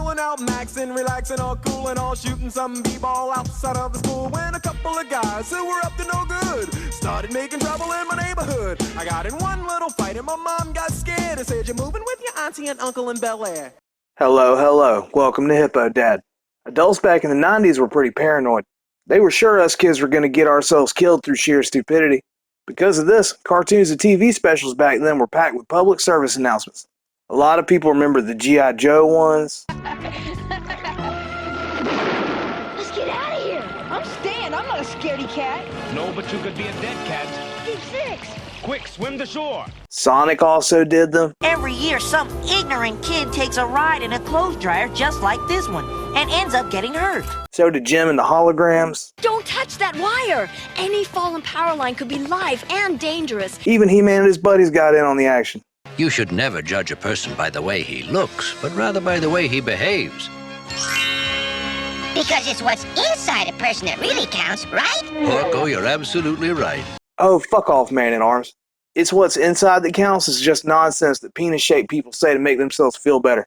pulling out maxing, relaxing, all cool and all shooting some b-ball outside of the school when a couple of guys who were up to no good started making trouble in my neighborhood. I got in one little fight and my mom got scared and said, "You're moving with your auntie and uncle in Bel Air." Hello, hello. Welcome to Hippo Dad. Adults back in the 90s were pretty paranoid. They were sure us kids were going to get ourselves killed through sheer stupidity. Because of this, cartoons and TV specials back then were packed with public service announcements. A lot of people remember the G.I. Joe ones. Let's get out of here. I'm staying. I'm not a scaredy cat. No, but you could be a dead cat. Deep six. Quick, swim to shore. Sonic also did them. Every year, some ignorant kid takes a ride in a clothes dryer just like this one and ends up getting hurt. So did Jim and the Holograms. Don't touch that wire! Any fallen power line could be live and dangerous. Even He-Man and his buddies got in on the action. You should never judge a person by the way he looks, but rather by the way he behaves. Because it's what's inside a person that really counts, right? Porco, you're absolutely right. Oh, fuck off, Man-at-Arms. It's what's inside that counts is just nonsense that penis-shaped people say to make themselves feel better.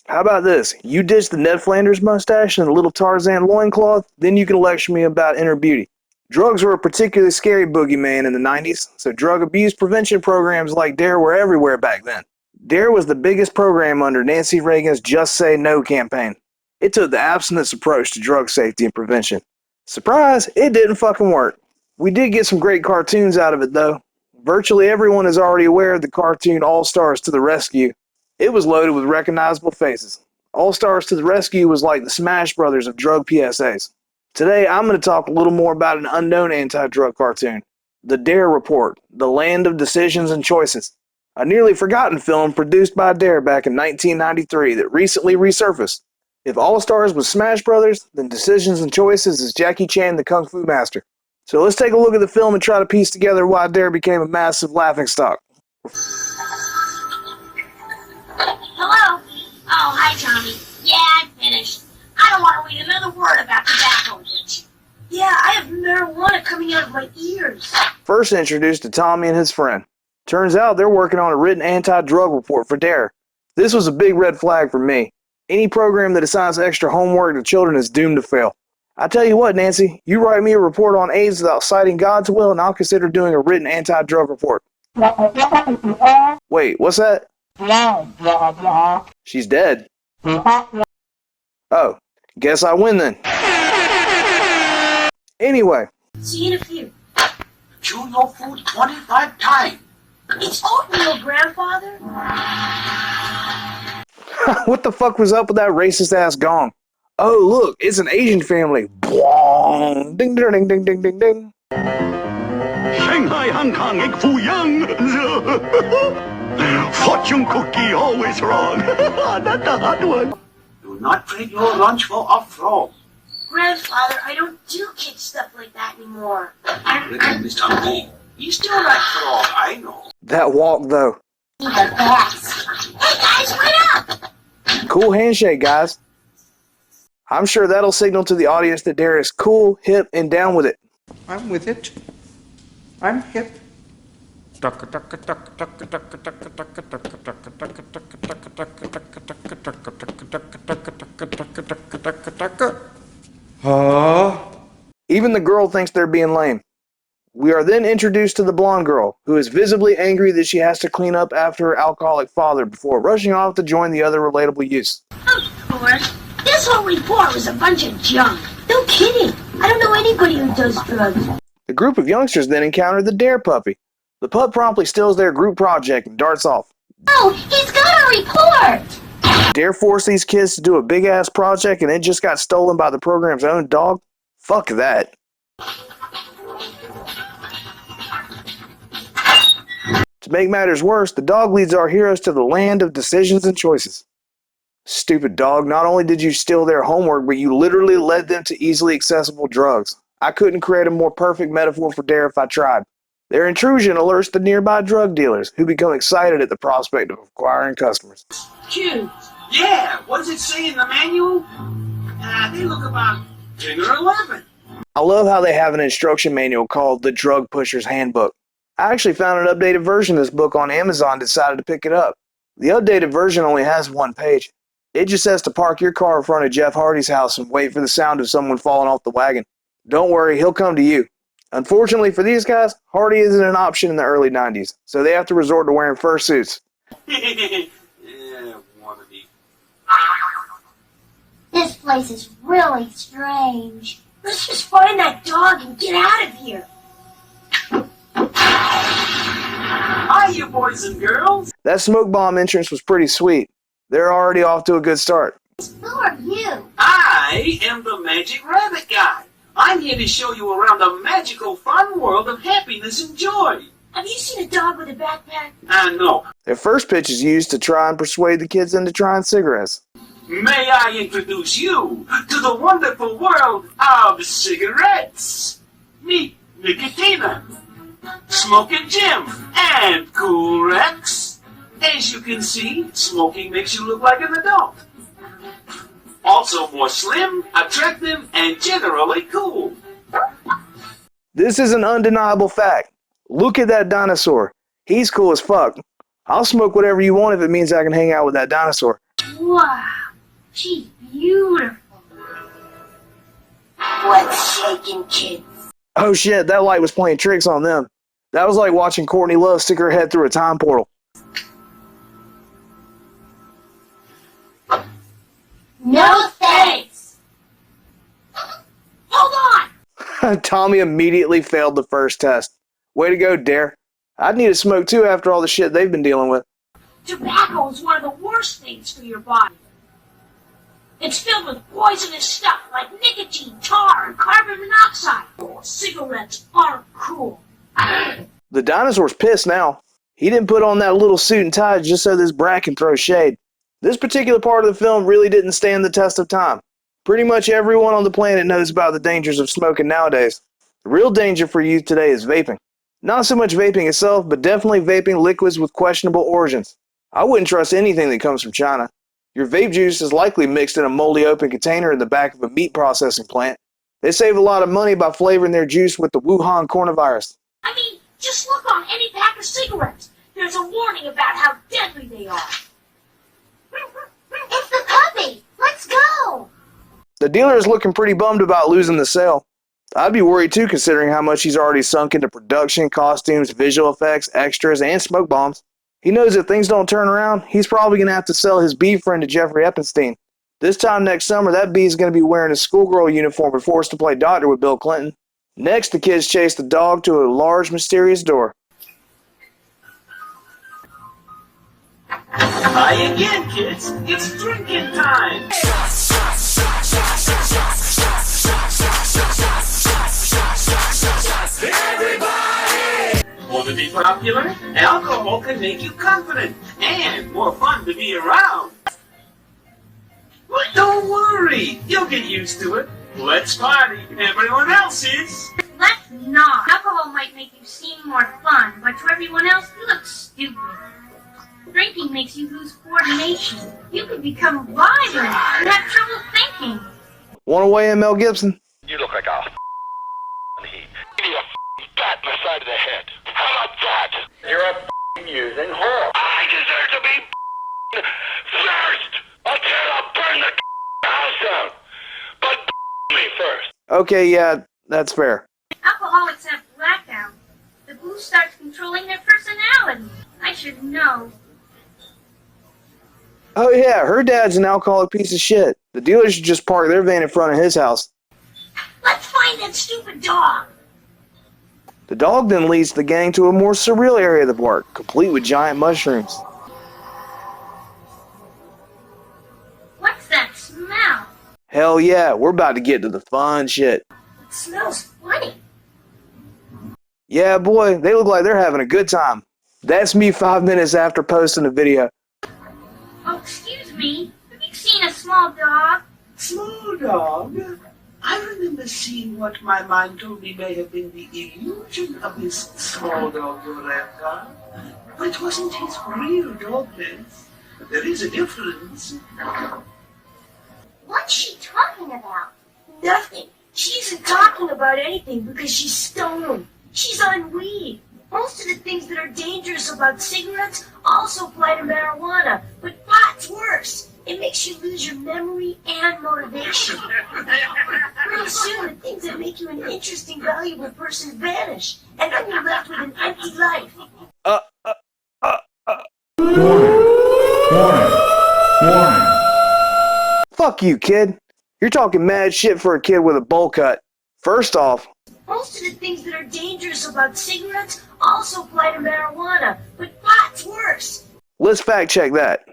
How about this? You ditch the Ned Flanders mustache and the little Tarzan loincloth, then you can lecture me about inner beauty. Drugs were a particularly scary boogeyman in the 90s, so drug abuse prevention programs like DARE were everywhere back then. DARE was the biggest program under Nancy Reagan's Just Say No campaign. It took the abstinence approach to drug safety and prevention. Surprise, it didn't fucking work. We did get some great cartoons out of it though. Virtually everyone is already aware of the cartoon All-Stars to the Rescue. It was loaded with recognizable faces. All-Stars to the Rescue was like the Smash Brothers of drug PSAs. Today, I'm going to talk a little more about an unknown anti-drug cartoon, The DARE Report, The Land of Decisions and Choices, a nearly forgotten film produced by DARE back in 1993 that recently resurfaced. If All-Stars was Smash Brothers, then Decisions and Choices is Jackie Chan the Kung Fu Master. So let's take a look at the film and try to piece together why DARE became a massive laughingstock. Hello? Oh, hi, Tommy. Yeah, I'm finished. I don't want to read another word about tobacco addiction. Yeah, I have marijuana coming out of my ears. First introduced to Tommy and his friend. Turns out they're working on a written anti-drug report for DARE. This was a big red flag for me. Any program that assigns extra homework to children is doomed to fail. I tell you what, Nancy, you write me a report on AIDS without citing God's will and I'll consider doing a written anti-drug report. Wait, what's that? She's dead. Oh, guess I win then. Anyway. See you in a few. Chew your food 25 times. It's oatmeal, Grandfather. What the fuck was up with that racist ass gong? Oh, look, it's an Asian family. Ding, ding, ding, ding, ding, ding, ding. Shanghai, Hong Kong, egg foo young. Fortune cookie always wrong. Not the hot one. Do not trade your lunch for a frog. Grandfather, I don't do kid stuff like that anymore. Listen, Mr. Lee. You still like frog, I know. That walk, though. The best. Hey guys, what up? Cool handshake, guys. I'm sure that'll signal to the audience that DARE is cool, hip, and down with it. I'm with it. I'm hip. Even the girl thinks they're being lame. We are then introduced to the blonde girl, who is visibly angry that she has to clean up after her alcoholic father before rushing off to join the other relatable youths. Of course. This whole report was a bunch of junk. No kidding. I don't know anybody who does drugs. The group of youngsters then encounter the DARE puppy. The pup promptly steals their group project and darts off. Oh, he's got a report! DARE forced these kids to do a big-ass project and it just got stolen by the program's own dog? Fuck that. To make matters worse, the dog leads our heroes to the land of decisions and choices. Stupid dog, not only did you steal their homework, but you literally led them to easily accessible drugs. I couldn't create a more perfect metaphor for DARE if I tried. Their intrusion alerts the nearby drug dealers, who become excited at the prospect of acquiring customers. Cute. Yeah, what does it say in the manual? They look about 10 or 11. I love how they have an instruction manual called The Drug Pusher's Handbook. I actually found an updated version of this book on Amazon and decided to pick it up. The updated version only has one page. It just says to park your car in front of Jeff Hardy's house and wait for the sound of someone falling off the wagon. Don't worry, he'll come to you. Unfortunately for these guys, Hardy isn't an option in the early 90s, so they have to resort to wearing fursuits. Yeah, wannabe. This place is really strange. Let's just find that dog and get out of here. Hiya, boys and girls. That smoke bomb entrance was pretty sweet. They're already off to a good start. Who are you? I am the Magic Rabbit Guy. I'm here to show you around the magical, fun world of happiness and joy. Have you seen a dog with a backpack? No. Their first pitch is used to try and persuade the kids into trying cigarettes. May I introduce you to the wonderful world of cigarettes? Meet Nicotina, Smoking Jim, and Cool Rex. As you can see, smoking makes you look like an adult. Also more slim, attractive, and generally cool. This is an undeniable fact. Look at that dinosaur. He's cool as fuck. I'll smoke whatever you want if it means I can hang out with that dinosaur. Wow, she's beautiful. What's shaking, kids? Oh shit, that light was playing tricks on them. That was like watching Courtney Love stick her head through a time portal. No thanks. Hold on. Tommy immediately failed the first test. Way to go, Dare. I'd need a smoke too after all the shit they've been dealing with. Tobacco is one of the worst things for your body. It's filled with poisonous stuff like nicotine, tar, and carbon monoxide. Cigarettes aren't cool. The dinosaur's pissed now. He didn't put on that little suit and tie just so this brat can throw shade. This particular part of the film really didn't stand the test of time. Pretty much everyone on the planet knows about the dangers of smoking nowadays. The real danger for youth today is vaping. Not so much vaping itself, but definitely vaping liquids with questionable origins. I wouldn't trust anything that comes from China. Your vape juice is likely mixed in a moldy open container in the back of a meat processing plant. They save a lot of money by flavoring their juice with the Wuhan coronavirus. I mean, just look on any pack of cigarettes. There's a warning about how deadly they are. It's the puppy. Let's go. The dealer is looking pretty bummed about losing the sale. I'd be worried too, considering how much he's already sunk into production, costumes, visual effects, extras, and smoke bombs. He knows if things don't turn around, he's probably going to have to sell his bee friend to Jeffrey Epstein. This time next summer, that bee is going to be wearing a schoolgirl uniform and forced to play doctor with Bill Clinton. Next, the kids chase the dog to a large, mysterious door. Hi again, kids. It's drinking time. Everybody! Want to be popular? Alcohol can make you confident and more fun to be around. But don't worry, you'll get used to it. Let's party. Everyone else is. Let's not. Alcohol might make you seem more fun, but to everyone else, you look stupid. Drinking makes you lose coordination. You could become violent and have trouble thinking. Want to weigh in, Mel Gibson? You look like a heat. You need a bat in the side of the head. How about that? You're a using whore. I deserve to be first. I'll burn the house down. But me first. Okay, yeah, that's fair. Alcoholics have blackouts. The booze starts controlling their personality. I should know. Oh yeah, her dad's an alcoholic piece of shit. The dealer should just park their van in front of his house. Let's find that stupid dog. The dog then leads the gang to a more surreal area of the park, complete with giant mushrooms. What's that smell? Hell yeah, we're about to get to the fun shit. It smells funny. Yeah, boy, they look like they're having a good time. That's me 5 minutes after posting the video. Oh, excuse me. Have you seen a small dog? Small dog? I remember seeing what my mind told me may have been the illusion of this small dog reptile. But it wasn't his real dogness. There is a difference. What's she talking about? Nothing. She isn't talking about anything because she's stoned. She's on weed. Most of the things that are dangerous about cigarettes also apply to marijuana, but pot's worse. it makes you lose your memory and motivation. Pretty soon, the things that make you an interesting, valuable person vanish, and then you're left with an empty life. Warning. Fuck you, kid. You're talking mad shit for a kid with a bowl cut. First off, Most of the things that are dangerous about cigarettes also apply to marijuana, but pot's worse. let's fact check that.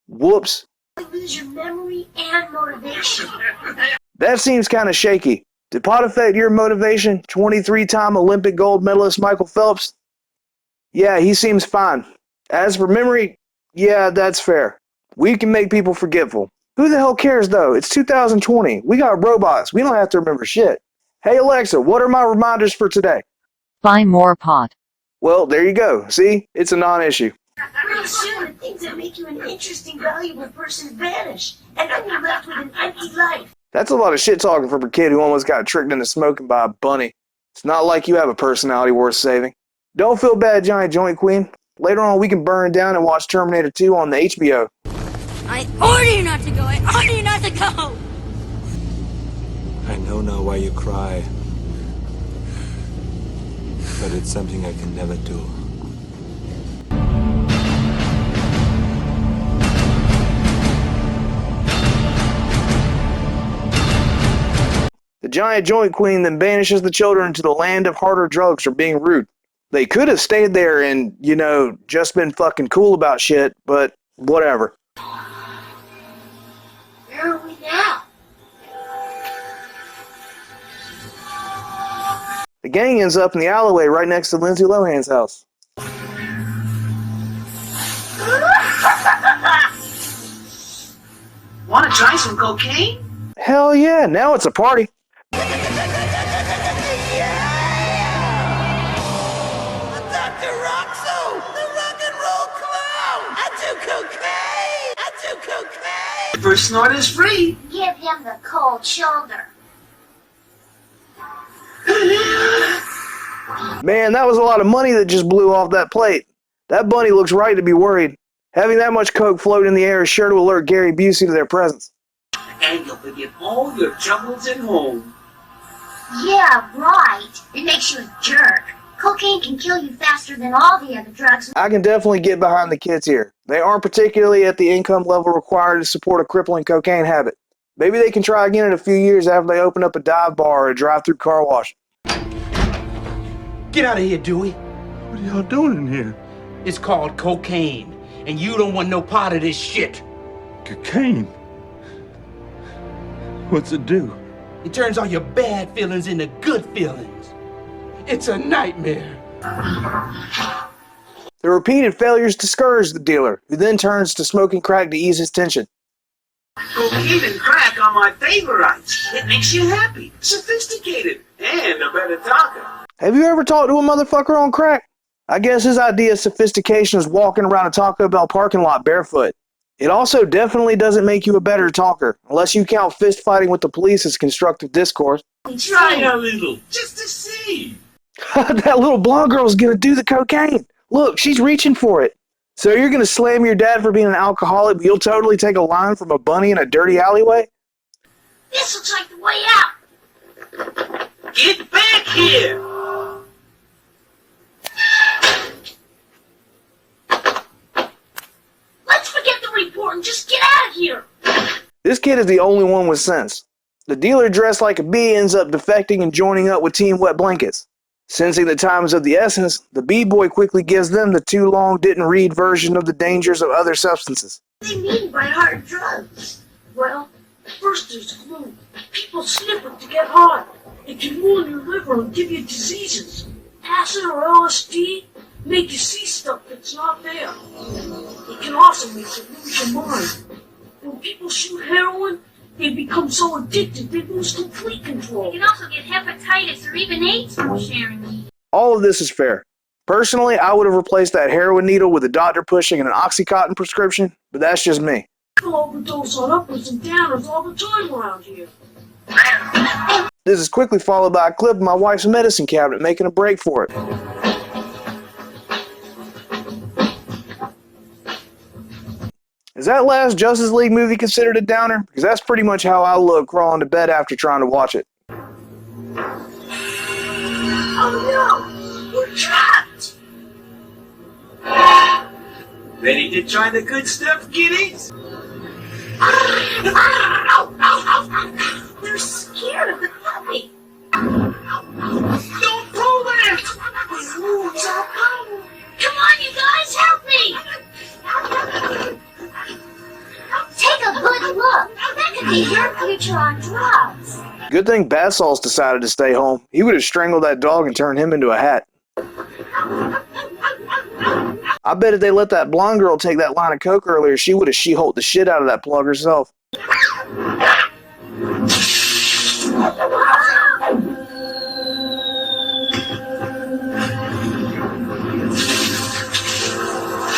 Whoops. You lose your memory and motivation. That seems kind of shaky. Did pot affect your motivation? 23-time Olympic gold medalist Michael Phelps? Yeah, he seems fine. As for memory, yeah, that's fair. We can make people forgetful. Who the hell cares though? It's 2020. We got robots. We don't have to remember shit. Hey Alexa, what are my reminders for today? Buy more pot. Well, there you go. See? It's a non-issue. Pretty soon, the things that make you an interesting, valuable person vanish, and then you're left with an empty life. That's a lot of shit talking from a kid who almost got tricked into smoking by a bunny. It's not like you have a personality worth saving. Don't feel bad, Giant Joint Queen. Later on, we can burn down and watch Terminator 2 on the HBO. I order you not to go. I order you not to go. I know now why you cry. But it's something I can never do. The Giant Joint Queen then banishes the children to the land of harder drugs for being rude. They could have stayed there and, just been fucking cool about shit, but whatever. Where are we now? The gang ends up in the alleyway right next to Lindsay Lohan's house. Want to try some cocaine? Hell yeah, now it's a party. First snort is free. Give him the cold shoulder. Man, that was a lot of money that just blew off that plate. That bunny looks right to be worried. Having that much coke float in the air is sure to alert Gary Busey to their presence. And you'll forget all your troubles at home. Yeah, right. It makes you a jerk. Cocaine can kill you faster than all the other drugs. I can definitely get behind the kids here. They aren't particularly at the income level required to support a crippling cocaine habit. Maybe they can try again in a few years after they open up a dive bar or a drive-through car wash. Get out of here, Dewey. What are y'all doing in here? It's called cocaine, and you don't want no part of this shit. Cocaine? What's it do? It turns all your bad feelings into good feelings. It's a nightmare. The repeated failures discourage the dealer, who then turns to smoking crack to ease his tension. Cocaine and crack are my favorites. It makes you happy, sophisticated, and a better talker. Have you ever talked to a motherfucker on crack? I guess his idea of sophistication is walking around a Taco Bell parking lot barefoot. It also definitely doesn't make you a better talker, unless you count fist fighting with the police as constructive discourse. Try a little, just to see. That little blonde girl's gonna do the cocaine. Look, she's reaching for it. So you're gonna slam your dad for being an alcoholic, but you'll totally take a line from a bunny in a dirty alleyway? This looks like the way out. Get back here! Let's forget the report and just get out of here. This kid is the only one with sense. The dealer dressed like a bee ends up defecting and joining up with Team Wet Blankets. Sensing the time is of the essence, the B-boy quickly gives them the too long didn't read version of the dangers of other substances. What do they mean by hard drugs? Well, first there's glue. People sniff it to get high. It can ruin your liver and give you diseases. Acid or LSD make you see stuff that's not there. It can also make you lose your mind. When people shoot heroin, they become so addicted they lose complete control. You can also get hepatitis or even AIDS from sharing weed. All of this is fair. Personally, I would have replaced that heroin needle with a doctor pushing an Oxycontin prescription, but that's just me. People overdose on uppers and downers all the time around here. This is quickly followed by a clip of my wife's medicine cabinet making a break for it. Is that last Justice League movie considered a downer? Because that's pretty much how I look crawling to bed after trying to watch it. Oh no! We're trapped! Ready to try the good stuff, kiddies? They're scared of the puppy. Don't pull it! His moves are powerful. Come on, you guys, help me! Take a good look. That could be your future on drugs. Good thing Basal's decided to stay home. He would have strangled that dog and turned him into a hat. I bet if they let that blonde girl take that line of coke earlier, she would have She-Hulked the shit out of that plug herself.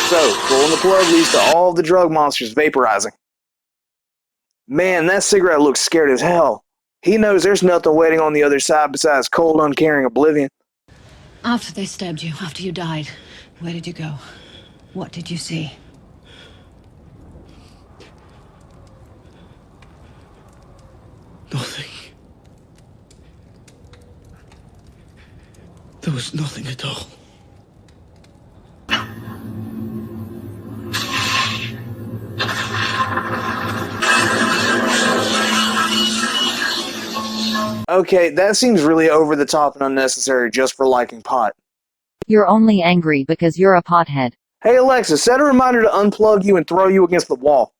So, pulling the plug leads to all the drug monsters vaporizing. Man, that cigarette looks scared as hell. He knows there's nothing waiting on the other side besides cold, uncaring oblivion. After they stabbed you, after you died, where did you go? What did you see? Nothing. There was nothing at all. Okay, that seems really over the top and unnecessary just for liking pot. You're only angry because you're a pothead. Hey Alexa, set a reminder to unplug you and throw you against the wall.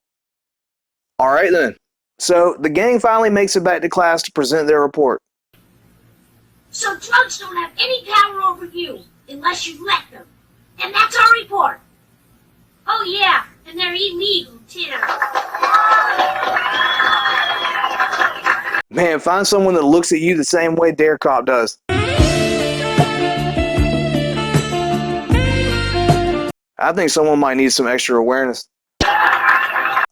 Alright then. So, the gang finally makes it back to class to present their report. So drugs don't have any power over you, unless you let them. And that's our report. Oh yeah, and they're illegal too. Man, find someone that looks at you the same way Dare Cop does. I think someone might need some extra awareness.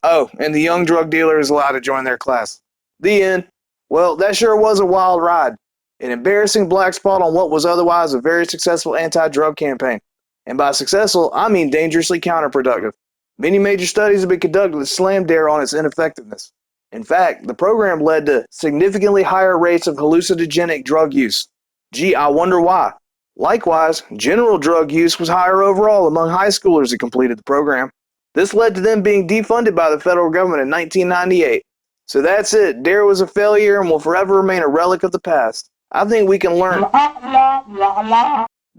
Oh, and the young drug dealer is allowed to join their class. The end. Well, that sure was a wild ride. An embarrassing black spot on what was otherwise a very successful anti-drug campaign. And by successful, I mean dangerously counterproductive. Many major studies have been conducted that slam Dare on its ineffectiveness. In fact, the program led to significantly higher rates of hallucinogenic drug use. Gee, I wonder why. Likewise, general drug use was higher overall among high schoolers that completed the program. This led to them being defunded by the federal government in 1998. So that's it. Dare was a failure and will forever remain a relic of the past. I think we can learn.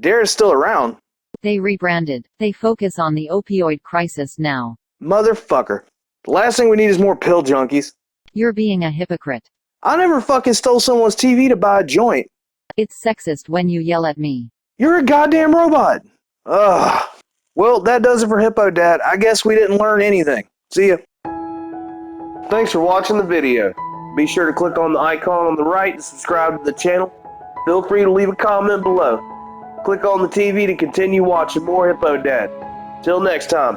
Dare is still around. They rebranded. They focus on the opioid crisis now. Motherfucker. The last thing we need is more pill junkies. You're being a hypocrite. I never fucking stole someone's TV to buy a joint. It's sexist when you yell at me. You're a goddamn robot. Ugh. Well, that does it for Hippo Dad. I guess we didn't learn anything. See ya. Thanks for watching the video. Be sure to click on the icon on the right to subscribe to the channel. Feel free to leave a comment below. Click on the TV to continue watching more Hippo Dad. Till next time.